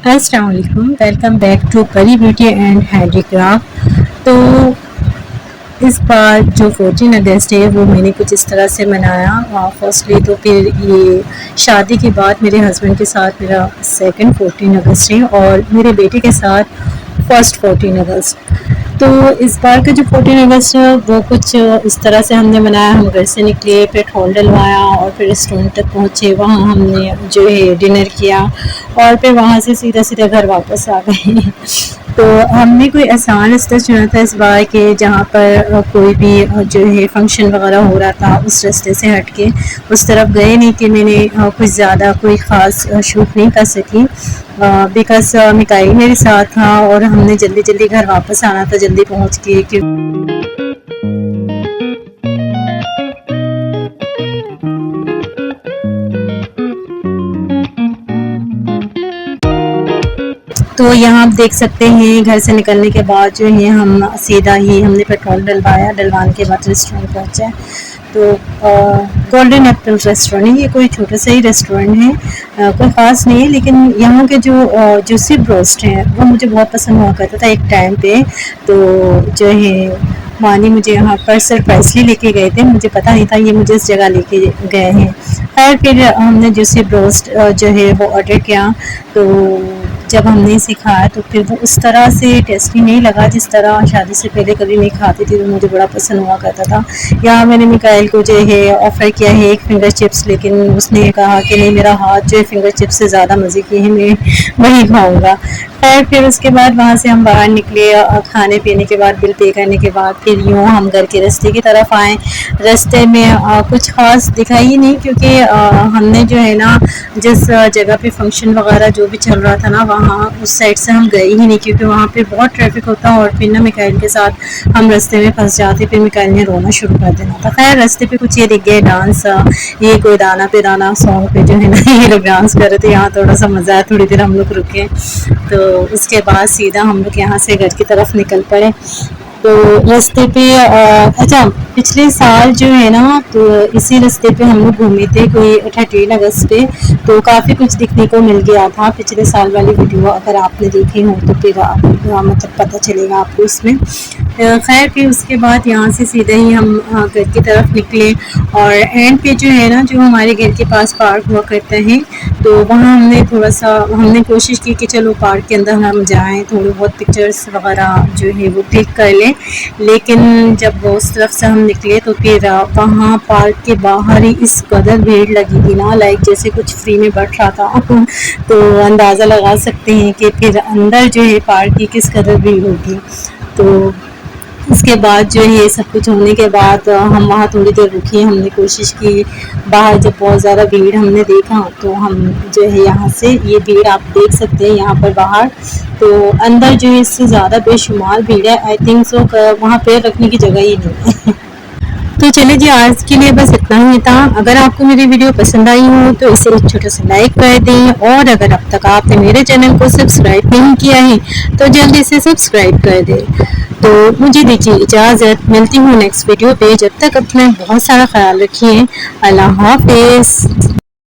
अस्सलाम वालेकुम, welcome back to परी ब्यूटी एंड हैंडीक्राफ्ट। तो इस बार जो 14 अगस्त है वो मैंने कुछ इस तरह से मनाया। फर्स्टली तो फिर ये शादी के बाद मेरे हस्बैंड के साथ मेरा सेकंड 14 अगस्त है और मेरे बेटे के साथ फर्स्ट 14 अगस्त। तो इस बार का जो 14 अगस्त है वो कुछ इस तरह से हमने मनाया। हम घर से निकले, पेट्रोल डलवाया और फिर रेस्टोरेंट तक पहुँचे। वहाँ हमने जो है डिनर किया और फिर वहाँ से सीधा सीधा घर वापस आ गए। तो हमने कोई आसान रास्ता चुना था इस बार के, जहाँ पर कोई भी जो है फंक्शन वगैरह हो रहा था उस रास्ते से हट के उस तरफ गए नहीं कि मैंने कुछ ज़्यादा कोई ख़ास शूट नहीं कर सकी बिकॉज मिकाई मेरे साथ था और हमने जल्दी जल्दी घर वापस आना था, जल्दी पहुँच के तो यहाँ आप देख सकते हैं घर से निकलने के बाद जो है हम सीधा ही हमने पेट्रोल डलवाया। डलवाने के बाद रेस्टोरेंट पहुँचे। तो गोल्डन एप्पल रेस्टोरेंट है, ये कोई छोटा सा ही रेस्टोरेंट है, कोई ख़ास नहीं है, लेकिन यहाँ के जो जूसी ब्रोस्ट हैं वो मुझे बहुत पसंद हुआ करता था एक टाइम पे। तो जो है मानी मुझे यहाँ पर सरप्राइजली लेके गए थे, मुझे पता नहीं था ये मुझे इस जगह लेके गए हैं। खैर फिर हमने जूसी ब्रोस्ट जो है वो ऑर्डर किया। तो जब हमने सिखाया तो फिर वो उस तरह से टेस्टी नहीं लगा जिस तरह शादी से पहले कभी मैं खाती थी, तो मुझे बड़ा पसंद हुआ करता था। यहाँ मैंने मिकाइल को जो है ऑफ़र किया है एक फिंगर चिप्स, लेकिन उसने कहा कि नहीं, मेरा हाथ जो है फिंगर चिप्स से ज़्यादा मज़े की है, मैं वही खाऊँगा। खैर फिर उसके बाद वहाँ से हम बाहर निकले। खाने पीने के बाद बिल पे करने के बाद फिर यूँ हम घर के रास्ते की तरफ आए। रास्ते में कुछ ख़ास दिखा ही नहीं, क्योंकि हमने जो है ना जिस जगह पे फंक्शन वगैरह जो भी चल रहा था ना वहाँ उस साइड से हम गए ही नहीं, क्योंकि वहाँ पे बहुत ट्रैफिक होता और फिर ना मिकाइल के साथ हम रास्ते में फंस जाते, फिर मिकाइल ने रोना शुरू कर देना था। खैर रास्ते पे कुछ ये दिख गए डांस, ये कोई दाना पे दाना सॉन्ग पे जो है ना ये लोग डांस कर रहे थे। यहाँ थोड़ा सा मज़ा आया, थोड़ी देर हम लोग रुके। तो उसके बाद सीधा हम लोग यहाँ से घर की तरफ निकल पड़े। तो रास्ते पे अच्छा, पिछले साल जो है ना तो इसी रास्ते पे हम लोग घूमे थे कोई 13 अगस्त पे, तो काफ़ी कुछ दिखने को मिल गया था। पिछले साल वाली वीडियो अगर आपने देखी हो तो फिर आप मतलब पता चलेगा आपको इसमें। खैर फिर उसके बाद यहाँ से सीधे ही हम घर की तरफ निकले और एंड पे जो है ना जो हमारे घर के पास पार्क हुआ करता है, तो वहाँ हमने थोड़ा सा हमने कोशिश की कि चलो पार्क के अंदर हम जाएं, थोड़ी बहुत पिक्चर्स वगैरह जो है वो क्लिक कर लें। लेकिन जब उस तरफ से हम निकले तो फिर वहाँ पार्क के बाहर ही इस कदर भीड़ लगी थी ना, लाइक जैसे कुछ फ्री में बढ़ रहा था। तो अंदाज़ा लगा सकते हैं कि फिर अंदर जो है पार्क की किस कदर भीड़ होगी। तो उसके बाद जो है ये सब कुछ होने के बाद हम वहाँ थोड़ी देर रुके। हमने कोशिश की, बाहर जब बहुत ज़्यादा भीड़ हमने देखा तो हम जो है यहाँ से ये भीड़ आप देख सकते हैं यहाँ पर बाहर, तो अंदर जो है इससे ज़्यादा बेशुमार भीड़ है। आई थिंक सो वहाँ पैर रखने की जगह ही नहीं है। तो चलिए जी, आज के लिए बस इतना ही था। अगर आपको मेरी वीडियो पसंद आई हो तो इसे एक छोटा सा लाइक कर दें, और अगर अब तक आपने मेरे चैनल को सब्सक्राइब नहीं किया है तो जल्दी से सब्सक्राइब कर दें। तो मुझे दीजिए इजाज़त, मिलती हूँ नेक्स्ट वीडियो पे। जब तक अपना बहुत सारा ख्याल रखिए। अल्लाह हाफिज़।